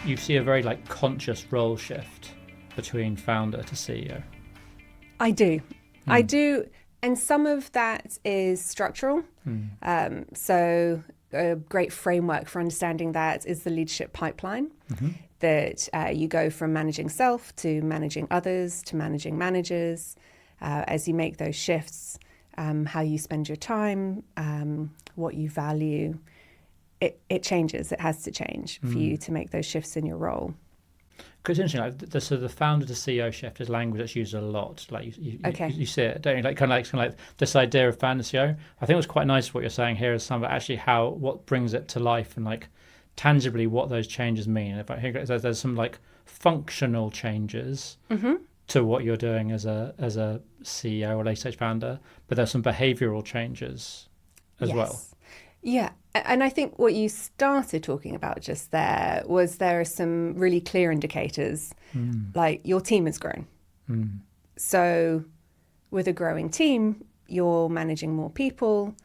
you see a very like conscious role shift between founder to CEO. I do. I do. And some of that is structural. So a great framework for understanding that is the leadership pipeline, that you go from managing self to managing others to managing managers. As you make those shifts, how you spend your time, what you value, it changes. It has to change for you to make those shifts in your role. Because it's interesting, like the founder to CEO shift is language that's used a lot. Like you see it, don't you? Like kind of like this idea of founder to CEO. I think it was quite nice what you're saying here is some of actually what brings it to life and like tangibly what those changes mean. If I think there's some like functional changes to what you're doing as a CEO or late stage founder, but there's some behavioural changes as well. Yeah. And I think what you started talking about just there was there are some really clear indicators, like your team has grown. So with a growing team, you're managing more people,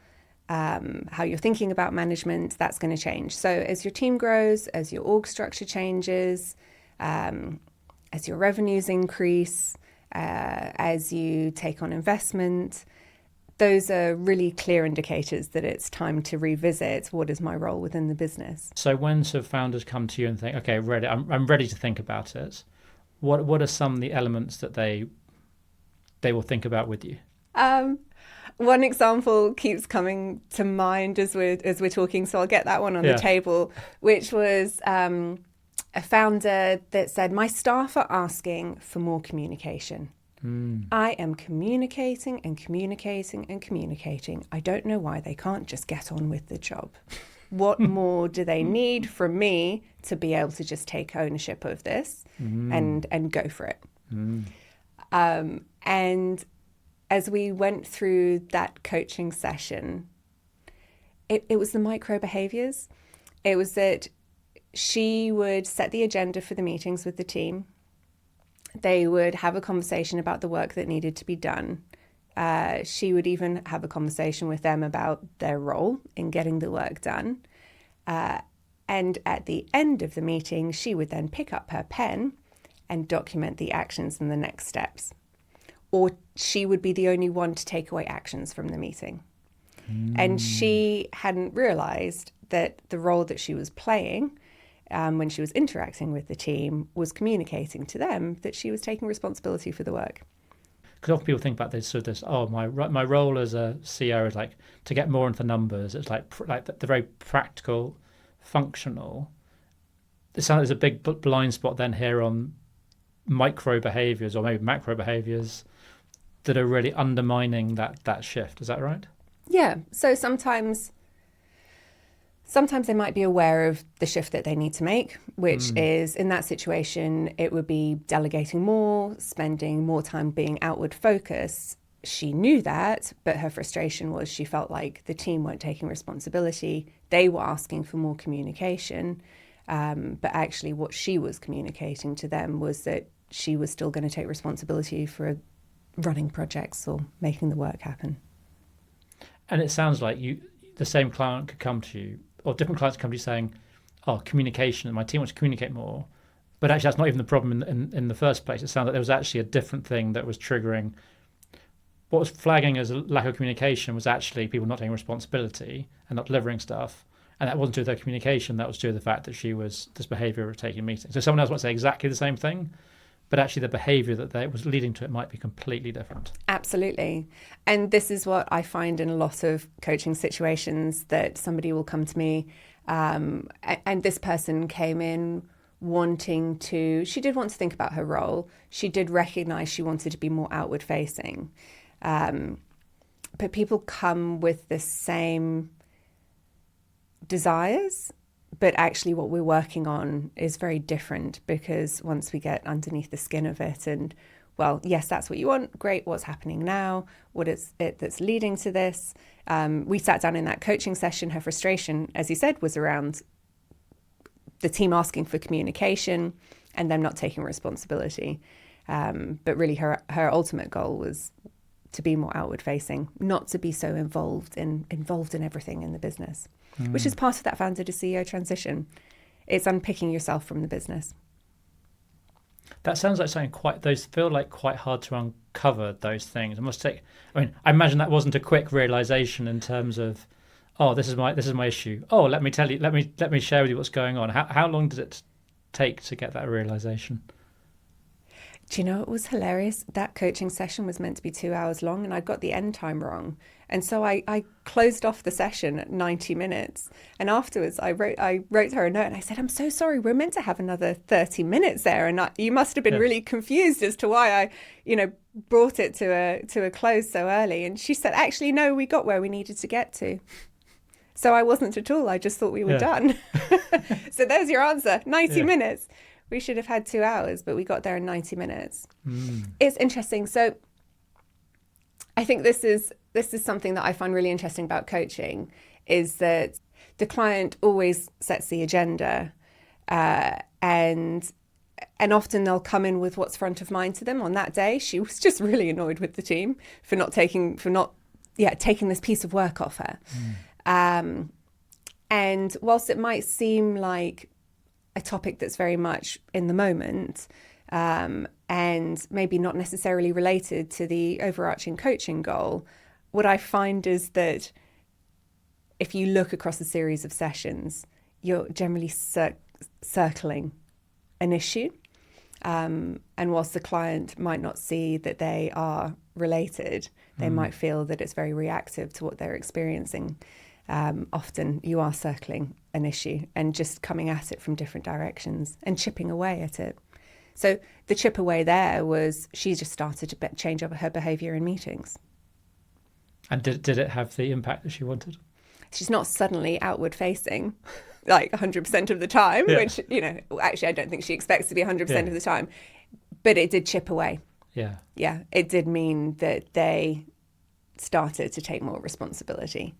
how you're thinking about management, that's going to change. So as your team grows, as your org structure changes, as your revenues increase, as you take on investment, those are really clear indicators that it's time to revisit what is my role within the business. So when sort of founders come to you and think, okay, I'm ready to think about it, what are some of the elements that they will think about with you? One example keeps coming to mind as we're talking, so I'll get that one on the table, which was a founder that said, my staff are asking for more communication. I am communicating and communicating and communicating. I don't know why they can't just get on with the job. What more do they need from me to be able to just take ownership of this and go for it? And as we went through that coaching session, it was the micro behaviours. It was that she would set the agenda for the meetings with the team. They would have a conversation about the work that needed to be done. She would even have a conversation with them about their role in getting the work done. And at the end of the meeting, she would then pick up her pen and document the actions and the next steps. Or she would be the only one to take away actions from the meeting. And she hadn't realised that the role that she was playing when she was interacting with the team was communicating to them that she was taking responsibility for the work. Because often people think about my role as a CEO is like to get more into the numbers. It's like the very practical, functional. It sounds like there's a big blind spot then here on micro behaviours or maybe macro behaviours that are really undermining that shift. Is that right? Yeah. So sometimes they might be aware of the shift that they need to make, which is, in that situation, it would be delegating more, spending more time being outward focused. She knew that, but her frustration was she felt like the team weren't taking responsibility. They were asking for more communication, but actually what she was communicating to them was that she was still going to take responsibility for running projects or making the work happen. And it sounds like the same client could come to you, or different clients come to you saying, communication, my team wants to communicate more. But actually, that's not even the problem in the first place. It sounds like there was actually a different thing that was triggering. What was flagging as a lack of communication was actually people not taking responsibility and not delivering stuff. And that wasn't due to their communication. That was due to the fact that this behaviour of taking meetings. So someone else might say exactly the same thing, but actually the behaviour that was leading to it might be completely different. Absolutely. And this is what I find in a lot of coaching situations, that somebody will come to me and this person came in she did want to think about her role. She did recognise she wanted to be more outward facing. But people come with the same desires, but actually what we're working on is very different, because once we get underneath the skin of it and, well, yes, that's what you want. Great. What's happening now? What is it that's leading to this? We sat down in that coaching session. Her frustration, as you said, was around the team asking for communication and them not taking responsibility. But really her ultimate goal was to be more outward facing, not to be so involved in everything in the business, which is part of that founder to CEO transition. It's unpicking yourself from the business. That sounds like something those feel like quite hard to uncover, those things. I imagine that wasn't a quick realization in terms of, oh, this is my issue. Oh, let me tell you, let me share with you what's going on. How long did it take to get that realization? Do you know, it was hilarious? That coaching session was meant to be 2 hours long and I got the end time wrong. And so I closed off the session at 90 minutes. And afterwards I wrote to her a note and I said, I'm so sorry, we're meant to have another 30 minutes there. And you must have been really confused as to why I, brought it to a close so early. And she said, actually, no, we got where we needed to get to. So I wasn't at all. I just thought we were done. So there's your answer, 90 minutes. We should have had 2 hours, but we got there in 90 minutes. It's interesting. So I think this is something that I find really interesting about coaching, is that the client always sets the agenda, and often they'll come in with what's front of mind to them on that day. She was just really annoyed with the team for not taking this piece of work off her. And whilst it might seem like a topic that's very much in the moment, and maybe not necessarily related to the overarching coaching goal, what I find is that if you look across a series of sessions, you're generally circling an issue. And whilst the client might not see that they are related, they might feel that it's very reactive to what they're experiencing. Often you are circling an issue and just coming at it from different directions and chipping away at it. So the chip away there was she just started to change over her behaviour in meetings. And did it have the impact that she wanted? She's not suddenly outward facing like 100% of the time, which, actually I don't think she expects to be 100% of the time, but it did chip away. Yeah. Yeah, it did mean that they started to take more responsibility.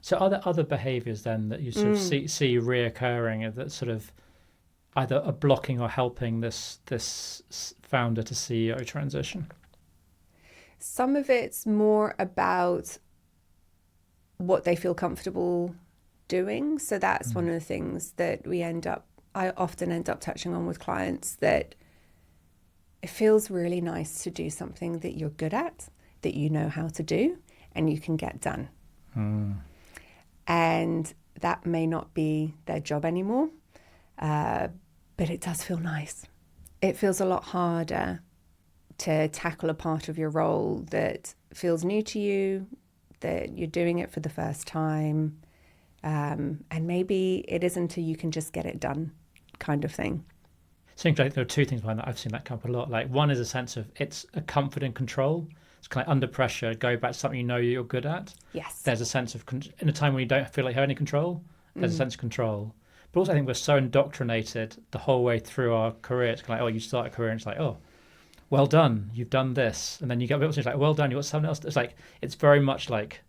So are there other behaviours then that you sort of see reoccurring that sort of either are blocking or helping this founder to CEO transition? Some of it's more about what they feel comfortable doing. So that's one of the things that I often end up touching on with clients, that it feels really nice to do something that you're good at, that you know how to do, and you can get done. And that may not be their job anymore, but it does feel nice. It feels a lot harder to tackle a part of your role that feels new to you, that you're doing it for the first time, and maybe it isn't until you can just get it done kind of thing. Seems like there are two things behind that. I've seen that come up a lot. Like, one is a sense of it's a comfort and control. It's kind of under pressure, go back to something you know you're good at. Yes. There's a sense of, in a time when you don't feel like you have any control, there's a sense of control. But also I think we're so indoctrinated the whole way through our career. It's kind of like, oh, you start a career and it's like, oh, well done, you've done this. And then you get a bit of like, well done, you got something else. It's like, it's very much like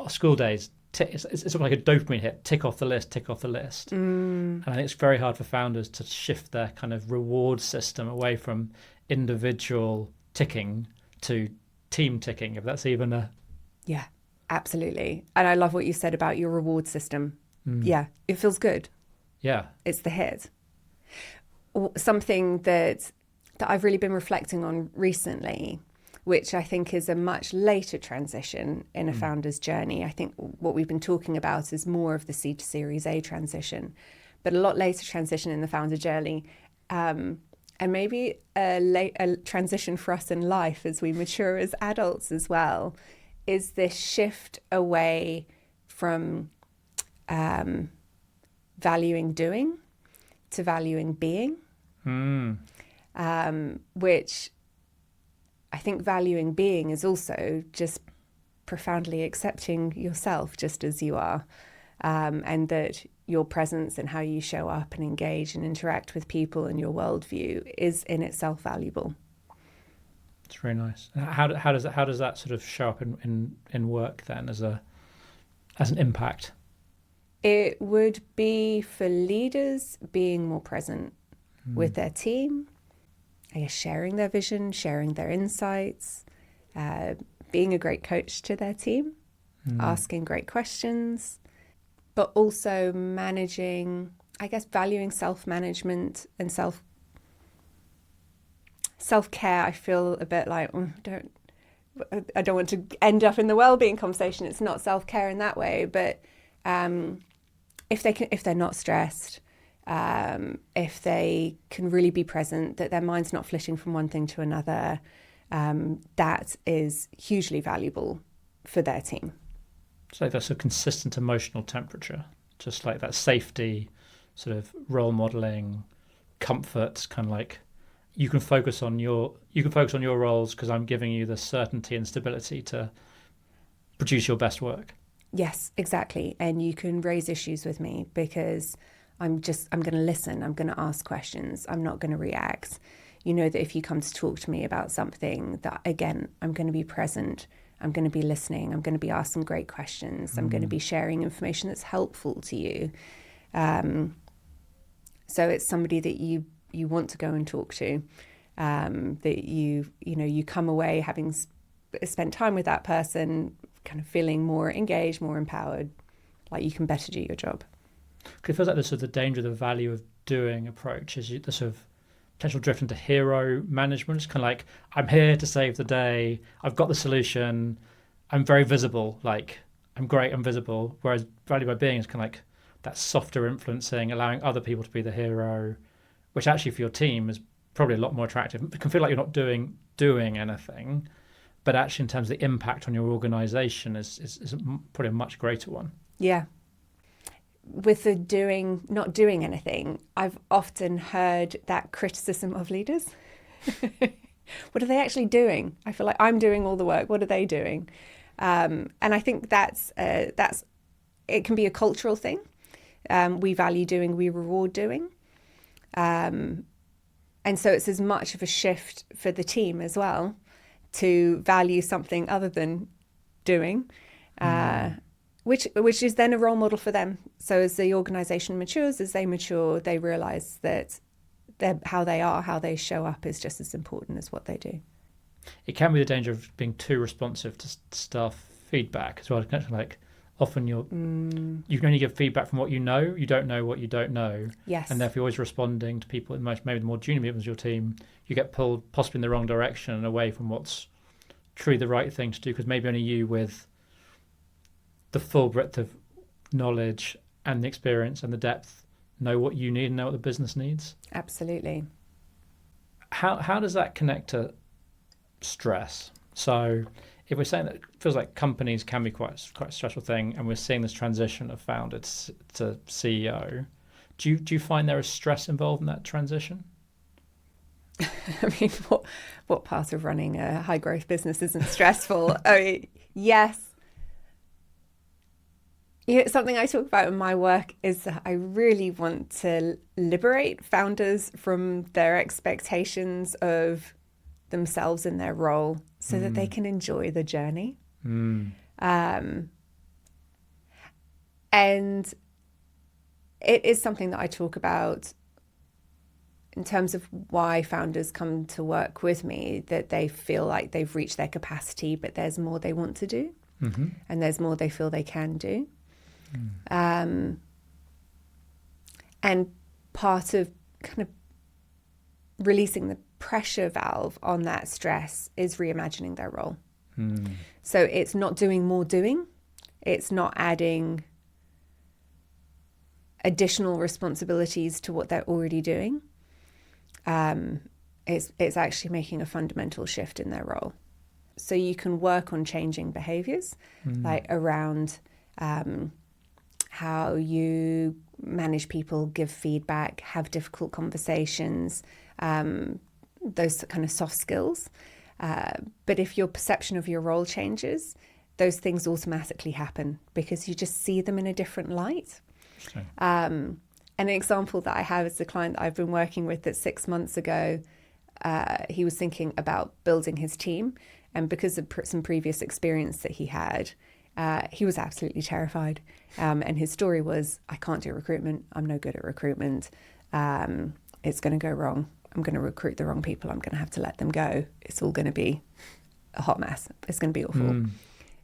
school days. It's sort of like a dopamine hit, tick off the list. And I think it's very hard for founders to shift their kind of reward system away from individual ticking to team ticking, if that's even a... Yeah, absolutely. And I love what you said about your reward system. Yeah, it feels good. Yeah. It's the hit. Something that I've really been reflecting on recently, which I think is a much later transition in a founder's journey. I think what we've been talking about is more of the seed to Series A transition, but a lot later transition in the founder journey. And maybe a transition for us in life as we mature as adults as well, is this shift away from valuing doing to valuing being, which I think valuing being is also just profoundly accepting yourself just as you are, and that your presence and how you show up and engage and interact with people and your worldview is in itself valuable. It's very nice. How does that sort of show up in work then as an impact? It would be for leaders being more present with their team, I guess sharing their vision, sharing their insights, being a great coach to their team, asking great questions, but also managing I guess, valuing self-management and self-care. I feel a bit like, I don't want to end up in the well-being conversation. It's not self-care in that way, but if they're not stressed, if they can really be present, that their mind's not flitting from one thing to another, that is hugely valuable for their team. So that's a consistent emotional temperature, just like that safety, sort of role modeling, comfort, kind of like you can focus on your roles because I'm giving you the certainty and stability to produce your best work. Yes, exactly. And you can raise issues with me because I'm going to listen. I'm going to ask questions. I'm not going to react. You know that if you come to talk to me about something, that again, I'm going to be present. I'm going to be listening. I'm going to be asking great questions. I'm going to be sharing information that's helpful to you. So it's somebody that you want to go and talk to, that you come away having spent time with that person, kind of feeling more engaged, more empowered, like you can better do your job. It feels like the sort of the danger, the value of doing approach is the sort of potential drift into hero management. It's kind of like, I'm here to save the day. I've got the solution. I'm very visible. Like, I'm great. I'm visible. Whereas value by being is kind of like that softer influencing, allowing other people to be the hero, which actually for your team is probably a lot more attractive. It can feel like you're not doing anything, but actually in terms of the impact on your organisation is probably a much greater one. Yeah. With the not doing anything, I've often heard that criticism of leaders. What are they actually doing? I feel like I'm doing all the work. What are they doing? And I think that's it can be a cultural thing. We value doing, we reward doing. And so it's as much of a shift for the team as well to value something other than doing, which is then a role model for them. So as the organisation matures, as they mature, they realise that how they show up is just as important as what they do. It can be the danger of being too responsive to staff feedback as well. Like often you can only give feedback from what you know. You don't know what you don't know. Yes. And therefore you're always responding to people, maybe the more junior members of your team, you get pulled possibly in the wrong direction and away from what's truly the right thing to do, because maybe only you with the full breadth of knowledge and the experience and the depth know what you need and know what the business needs. Absolutely. How does that connect to stress? So if we're saying that it feels like companies can be quite a stressful thing, and we're seeing this transition of founder to CEO, do you find there is stress involved in that transition? I mean, what part of running a high growth business isn't stressful? I mean, yes. Something I talk about in my work is that I really want to liberate founders from their expectations of themselves in their role so that they can enjoy the journey. And it is something that I talk about in terms of why founders come to work with me, that they feel like they've reached their capacity, but there's more they want to do, and there's more they feel they can do. And part of kind of releasing the pressure valve on that stress is reimagining their role. So it's not doing more doing. It's not adding additional responsibilities to what they're already doing. It's actually making a fundamental shift in their role. So you can work on changing behaviours, like around how you manage people, give feedback, have difficult conversations, those kind of soft skills. But if your perception of your role changes, those things automatically happen because you just see them in a different light. An example that I have is the client that I've been working with that 6 months ago, he was thinking about building his team. And because of some previous experience that he had, he was absolutely terrified. And his story was, I can't do recruitment. I'm no good at recruitment. It's going to go wrong. I'm going to recruit the wrong people. I'm going to have to let them go. It's all going to be a hot mess. It's going to be awful.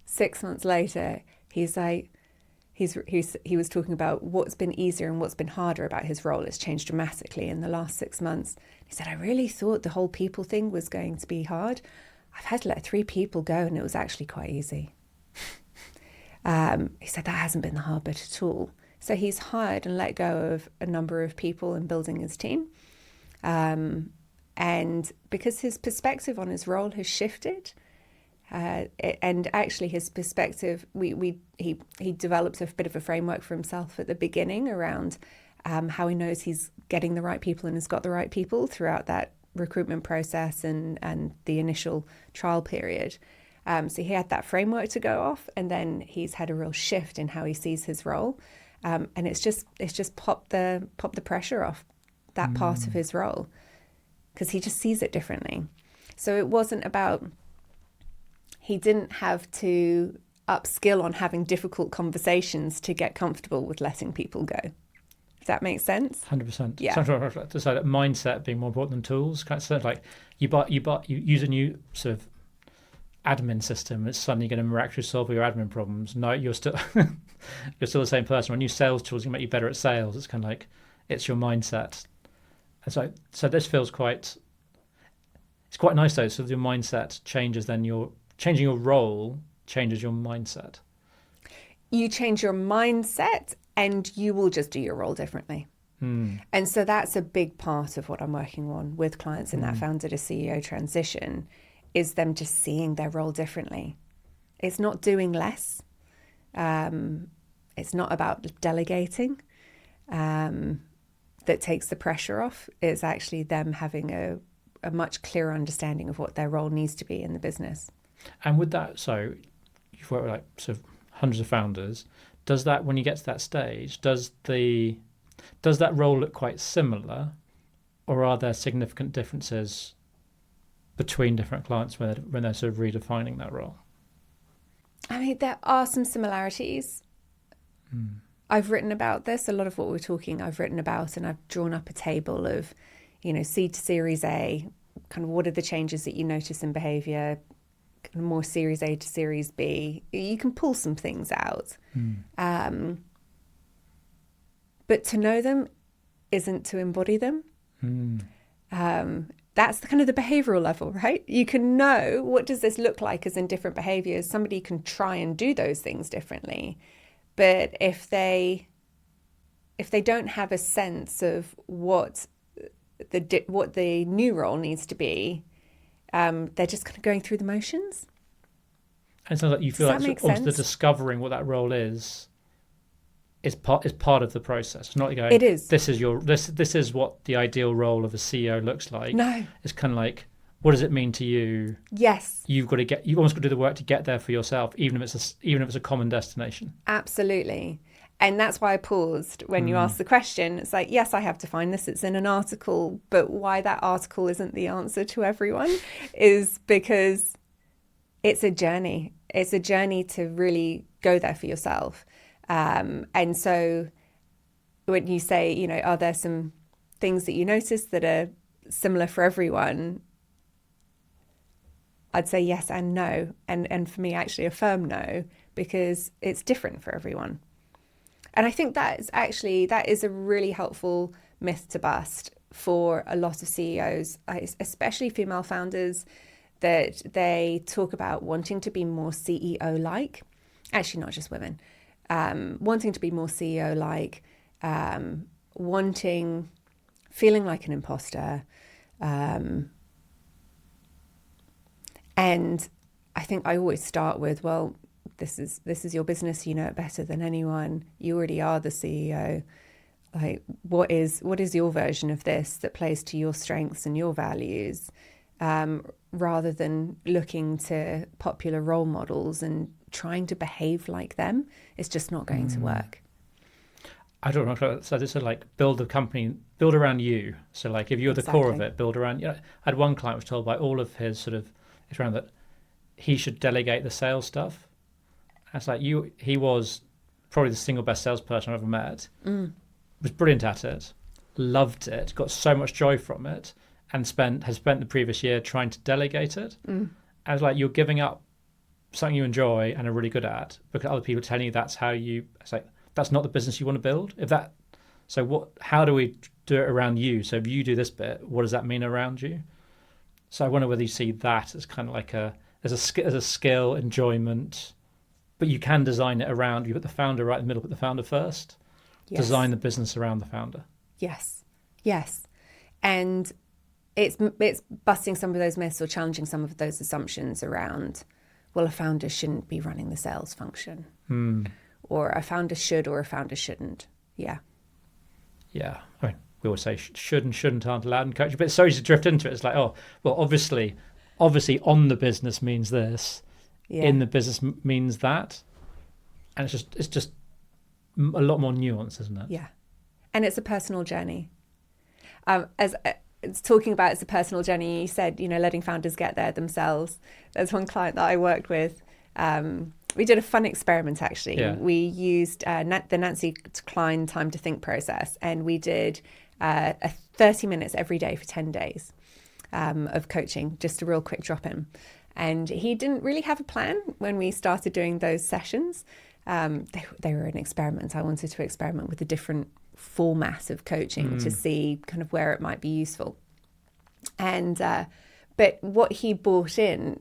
6 months later, he's like, he was talking about what's been easier and what's been harder about his role. It's changed dramatically in the last 6 months. He said, I really thought the whole people thing was going to be hard. I've had to let 3 people go and it was actually quite easy. He said that hasn't been the hard bit at all. So he's hired and let go of a number of people and building his team. And because his perspective on his role has shifted, and actually his perspective, he developed a bit of a framework for himself at the beginning around how he knows he's getting the right people and has got the right people throughout that recruitment process and the initial trial period. So he had that framework to go off, and then he's had a real shift in how he sees his role, and it's just popped the pressure off that part of his role because he just sees it differently. So it wasn't about, he didn't have to upskill on having difficult conversations to get comfortable with letting people go. Does that make sense? 100%. Yeah. Sometimes I decide that mindset being more important than tools. Kind of sounds like you use a new sort of admin system. It's suddenly going to miraculously solve all your admin problems. No, you're still the same person. When new sales tools can make you better at sales, it's kind of like it's your mindset. And so this feels quite. It's quite nice though. So your mindset changes, then you're changing your role changes your mindset. You change your mindset, and you will just do your role differently. And so that's a big part of what I'm working on with clients in that founder to CEO transition, is them just seeing their role differently. It's not doing less. It's not about delegating that takes the pressure off. It's actually them having a much clearer understanding of what their role needs to be in the business. And with that, so you've worked with like sort of hundreds of founders. Does that, when you get to that stage, does that role look quite similar, or are there significant differences between different clients when they're sort of redefining that role? I mean, there are some similarities. I've written about this. A lot of what we're talking, I've written about, and I've drawn up a table of, seed to Series A, kind of what are the changes that you notice in behaviour, kind of more Series A to Series B. You can pull some things out. But to know them isn't to embody them. That's kind of the behavioural level, right? You can know, what does this look like as in different behaviours? Somebody can try and do those things differently. But if they don't have a sense of what the new role needs to be, they're just kind of going through the motions. And it sounds like you feel like also the discovering what that role is part of the process. It's not going, it is. This is what the ideal role of a CEO looks like. No. It's kind of like, what does it mean to you? Yes. You've almost got to do the work to get there for yourself, even if it's a common destination. Absolutely. And that's why I paused when you asked the question. It's like, yes, I have to find this. It's in an article, but why that article isn't the answer to everyone is because it's a journey. It's a journey to really go there for yourself. And so when you say, are there some things that you notice that are similar for everyone? I'd say yes and no. And for me, actually a firm no, because it's different for everyone. And I think that is a really helpful myth to bust for a lot of CEOs, especially female founders, that they talk about wanting to be more CEO-like. Actually, not just women. Wanting to be more CEO-like, feeling like an imposter. And I think I always start with, well, this is your business. You know it better than anyone. You already are the CEO. Like, what is your version of this that plays to your strengths and your values, rather than looking to popular role models and trying to behave like them? It's just not going to work. I don't know. So this is like build a company, build around you. So like if you're the core of it, build around. I had one client was told by all of his sort of, it's around that he should delegate the sales stuff. It's like he was probably the single best salesperson I've ever met. Was brilliant at it, loved it, got so much joy from it, and has spent the previous year trying to delegate it. I was like, you're giving up something you enjoy and are really good at, because other people telling you that's how you, it's like, that's not the business you want to build. How do we do it around you? So if you do this bit, what does that mean around you? So I wonder whether you see that as kind of like as a skill, enjoyment, but you can design it around, you put the founder right in the middle, put the founder first, Yes. design the business around the founder. Yes. Yes. And it's busting some of those myths or challenging some of those assumptions around, well, a founder shouldn't be running the sales function, or a founder should, or a founder shouldn't. Yeah. Yeah. I mean, we always say should and shouldn't aren't allowed in coaching, but it's so easy to drift into it. It's like, oh, well, obviously on the business means this, in the business means that. And it's just a lot more nuance, isn't it? Yeah. And it's a personal journey. As it's talking about, it's a personal journey. You said, letting founders get there themselves. There's one client that I worked with. We did a fun experiment, actually. Yeah. We used the Nancy Klein time to think process, and we did 30 minutes every day for 10 days of coaching, just a real quick drop in. And he didn't really have a plan when we started doing those sessions. They were an experiment. I wanted to experiment with a different format of coaching to see kind of where it might be useful. And but what he brought in,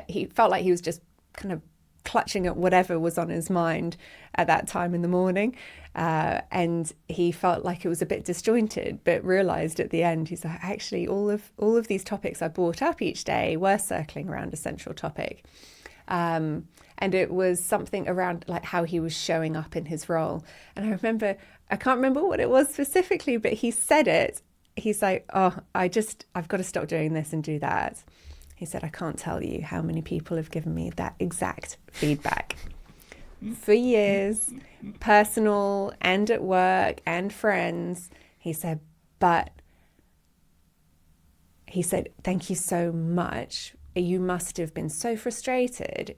he felt like he was just kind of clutching at whatever was on his mind at that time in the morning, and he felt like it was a bit disjointed, but realized at the end, he's like, actually all of these topics I brought up each day were circling around a central topic. And it was something around like how he was showing up in his role. And I can't remember what it was specifically, but he said it. He's like, oh, I've got to stop doing this and do that. He said, I can't tell you how many people have given me that exact feedback for years, personal and at work and friends. He said, thank you so much. You must have been so frustrated,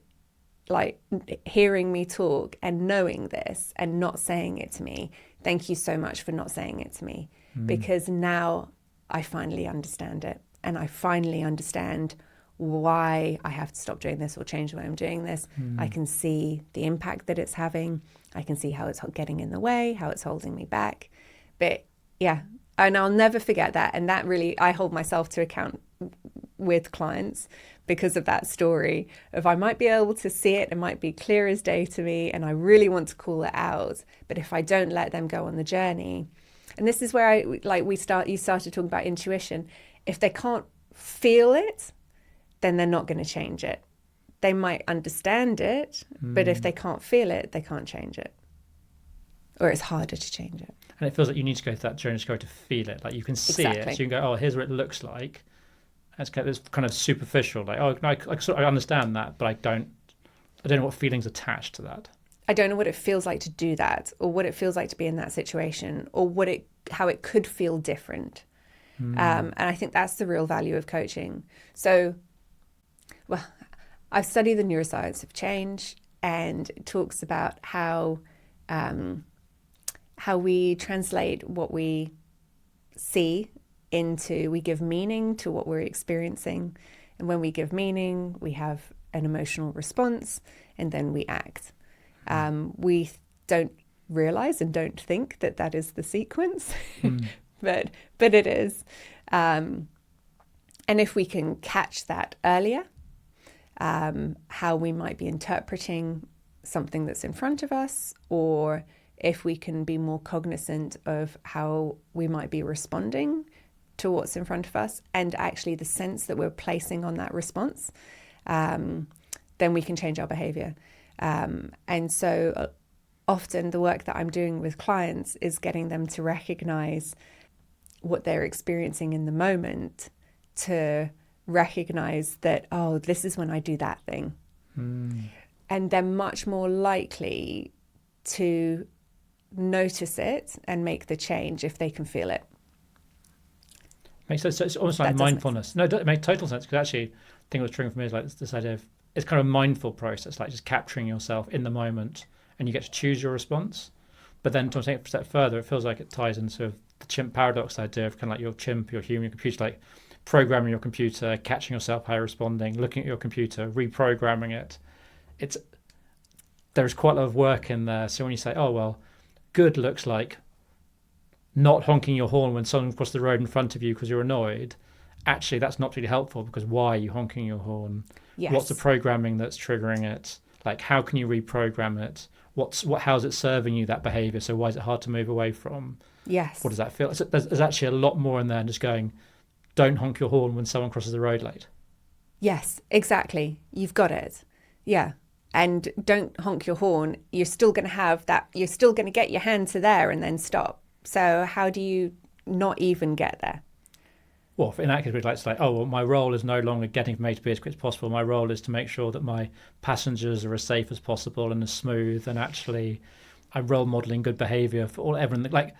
like hearing me talk and knowing this and not saying it to me. Thank you so much for not saying it to me, because now I finally understand it, and I finally understand why I have to stop doing this or change the way I'm doing this. I can see the impact that it's having. I can see how it's getting in the way, how it's holding me back. But yeah, and I'll never forget that. And that really, I hold myself to account with clients because of that story of, I might be able to see it, it might be clear as day to me, and I really want to call it out. But if I don't let them go on the journey, and this is where you started talking about intuition. If they can't feel it, then they're not going to change it. They might understand it, but if they can't feel it, they can't change it. Or it's harder to change it. And it feels like you need to go through that journey to go to feel it. Like you can see it, so you can go, oh, here's what it looks like. It's kind of superficial. Like, oh, I understand that, but I don't know what feelings attached to that. I don't know what it feels like to do that, or what it feels like to be in that situation, or how it could feel different. And I think that's the real value of coaching. So, well, I've studied the neuroscience of change, and it talks about how we translate what we see into, we give meaning to what we're experiencing. And when we give meaning, we have an emotional response, and then we act. We don't realize and don't think that is the sequence, but it is. And if we can catch that earlier, how we might be interpreting something that's in front of us, or if we can be more cognizant of how we might be responding to what's in front of us, and actually the sense that we're placing on that response, then we can change our behavior. And so often the work that I'm doing with clients is getting them to recognize what they're experiencing in the moment, to recognize that, oh, this is when I do that thing. And they're much more likely to notice it and make the change if they can feel it. Makes sense. So it's almost like mindfulness. No, it makes total sense, because actually, the thing that was triggering for me is like this idea of, it's kind of a mindful process, like just capturing yourself in the moment, and you get to choose your response. But then to take it a step further, it feels like it ties into the chimp paradox idea of kind of like your chimp, your human, your computer, like programming your computer, catching yourself how you're responding, looking at your computer, reprogramming it. there's quite a lot of work in there. So when you say, oh, well, good looks like not honking your horn when someone crosses the road in front of you because you're annoyed, actually that's not really helpful, because why are you honking your horn? Yes. What's the programming that's triggering it? Like, how can you reprogram it? How's it serving you, that behavior? So why is it hard to move away from? Yes. What does that feel? So there's actually a lot more in there than just going, don't honk your horn when someone crosses the road late. Yes, exactly. You've got it. Yeah. And don't honk your horn. You're still going to have that. You're still going to get your hand to there and then stop. So how do you not even get there? Well, in that case, we'd like to say, oh, well, my role is no longer getting from A to B as quick as possible. My role is to make sure that my passengers are as safe as possible and as smooth. And actually, I'm role modeling good behavior for everyone. Like,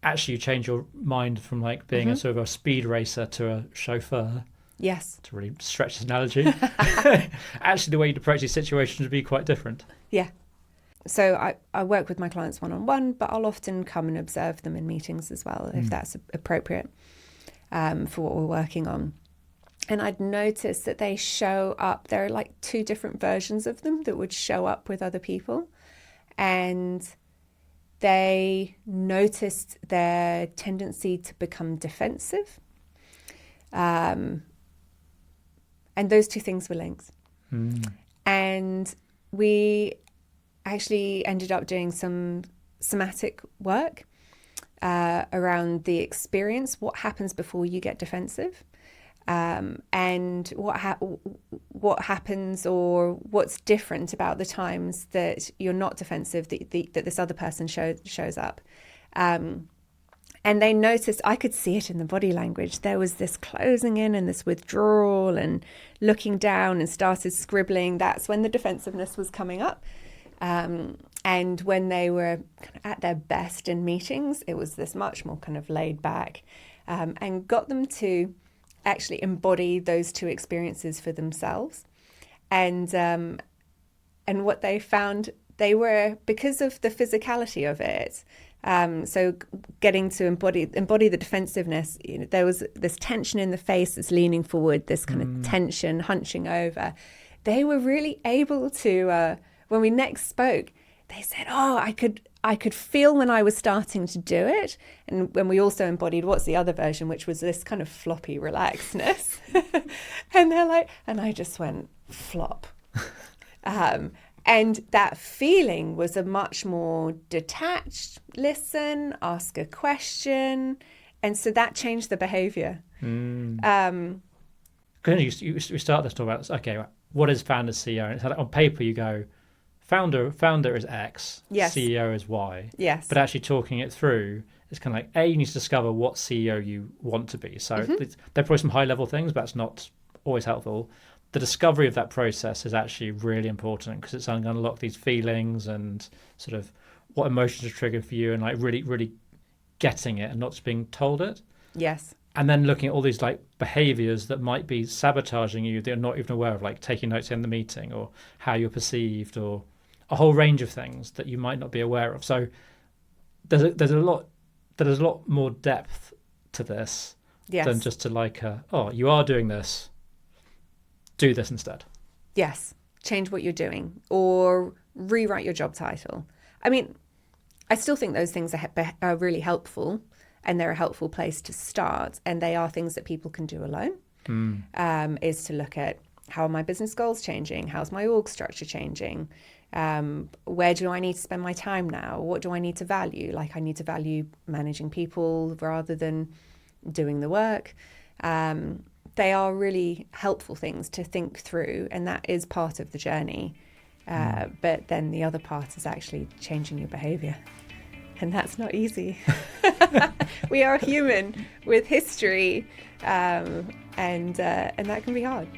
actually, you change your mind from like being a sort of a speed racer to a chauffeur. Yes. To really stretch this analogy. Actually, the way you approach these situations would be quite different. Yeah. So I work with my clients one-on-one, but I'll often come and observe them in meetings as well, if that's appropriate for what we're working on. And I'd noticed that they show up. There are like two different versions of them that would show up with other people. And they noticed their tendency to become defensive. And those two things were linked. And we actually ended up doing some somatic work around the experience, what happens before you get defensive, and what happens or what's different about the times that you're not defensive, that this other person shows up. And they noticed, I could see it in the body language. There was this closing in and this withdrawal and looking down, and started scribbling. That's when the defensiveness was coming up. And when they were kind of at their best in meetings, it was this much more kind of laid back, and got them to actually embody those two experiences for themselves. And what they found, they were, because of the physicality of it, so getting to embody the defensiveness, there was this tension in the face, this leaning forward, this kind of tension, hunching over. They were really able to, when we next spoke, they said, oh, I could feel when I was starting to do it. And when we also embodied, what's the other version, which was this kind of floppy relaxedness. And they're like, and I just went flop. And that feeling was a much more detached listen, ask a question. And so that changed the behavior. You start this talk about, okay, what is founder CEO? And it's like, on paper you go, founder is X, yes. CEO is Y. Yes. But actually talking it through, it's kind of like, A, you need to discover what CEO you want to be. So there are probably some high level things, but that's not always helpful. The discovery of that process is actually really important, because it's going to unlock these feelings and sort of what emotions are triggered for you, and like really, really getting it and not just being told it. Yes. And then looking at all these like behaviors that might be sabotaging you that you're not even aware of, like taking notes in the meeting, or how you're perceived, or a whole range of things that you might not be aware of. So there's a lot more depth to this than just to like, oh, you are doing this, do this instead. Yes. Change what you're doing, or rewrite your job title. I mean, I still think those things are really helpful, and they're a helpful place to start. And they are things that people can do alone, is to look at, how are my business goals changing? How's my org structure changing? Where do I need to spend my time now? What do I need to value? Like, I need to value managing people rather than doing the work. They are really helpful things to think through, and that is part of the journey. But then the other part is actually changing your behavior. And that's not easy. We are human with history, and that can be hard.